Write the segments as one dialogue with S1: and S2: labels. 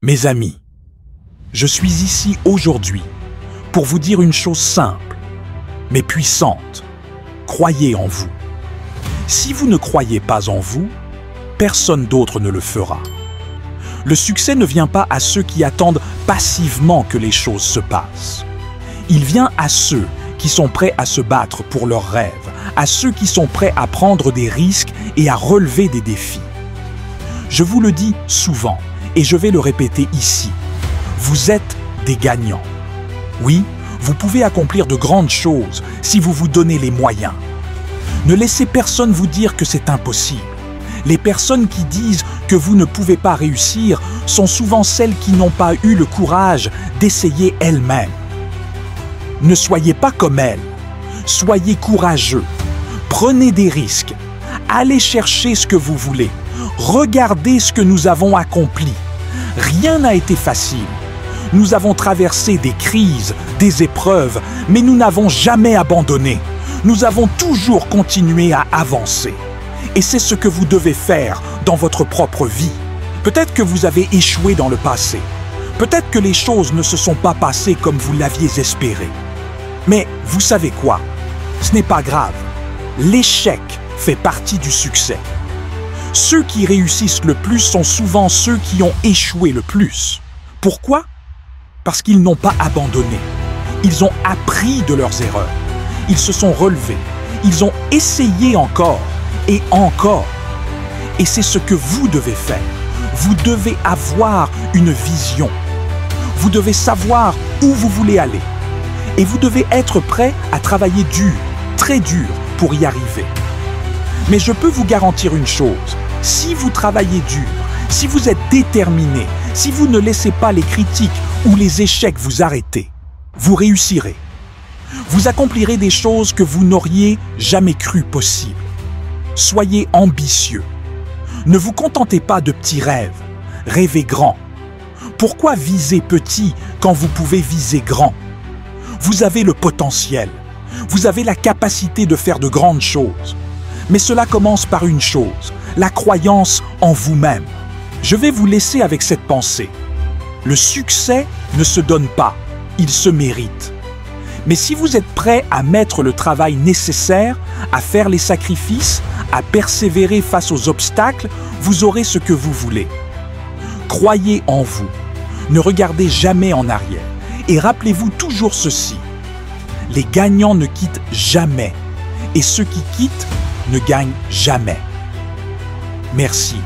S1: Mes amis, je suis ici aujourd'hui pour vous dire une chose simple, mais puissante. Croyez en vous. Si vous ne croyez pas en vous, personne d'autre ne le fera. Le succès ne vient pas à ceux qui attendent passivement que les choses se passent. Il vient à ceux qui sont prêts à se battre pour leurs rêves, à ceux qui sont prêts à prendre des risques et à relever des défis. Je vous le dis souvent, et je vais le répéter ici. Vous êtes des gagnants. Oui, vous pouvez accomplir de grandes choses si vous vous donnez les moyens. Ne laissez personne vous dire que c'est impossible. Les personnes qui disent que vous ne pouvez pas réussir sont souvent celles qui n'ont pas eu le courage d'essayer elles-mêmes. Ne soyez pas comme elles. Soyez courageux. Prenez des risques. Allez chercher ce que vous voulez. Regardez ce que nous avons accompli. Rien n'a été facile. Nous avons traversé des crises, des épreuves, mais nous n'avons jamais abandonné. Nous avons toujours continué à avancer. Et c'est ce que vous devez faire dans votre propre vie. Peut-être que vous avez échoué dans le passé. Peut-être que les choses ne se sont pas passées comme vous l'aviez espéré. Mais vous savez quoi? Ce n'est pas grave. L'échec fait partie du succès. Ceux qui réussissent le plus sont souvent ceux qui ont échoué le plus. Pourquoi? Parce qu'ils n'ont pas abandonné. Ils ont appris de leurs erreurs. Ils se sont relevés. Ils ont essayé encore et encore. Et c'est ce que vous devez faire. Vous devez avoir une vision. Vous devez savoir où vous voulez aller. Et vous devez être prêt à travailler dur, très dur, pour y arriver. Mais je peux vous garantir une chose, si vous travaillez dur, si vous êtes déterminé, si vous ne laissez pas les critiques ou les échecs vous arrêter, vous réussirez. Vous accomplirez des choses que vous n'auriez jamais cru possibles. Soyez ambitieux. Ne vous contentez pas de petits rêves, rêvez grand. Pourquoi viser petit quand vous pouvez viser grand? Vous avez le potentiel, vous avez la capacité de faire de grandes choses. Mais cela commence par une chose, la croyance en vous-même. Je vais vous laisser avec cette pensée. Le succès ne se donne pas, il se mérite. Mais si vous êtes prêt à mettre le travail nécessaire, à faire les sacrifices, à persévérer face aux obstacles, vous aurez ce que vous voulez. Croyez en vous. Ne regardez jamais en arrière. Et rappelez-vous toujours ceci. Les gagnants ne quittent jamais. Et ceux qui quittent ne gagnent jamais. Merci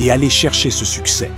S1: et allez chercher ce succès.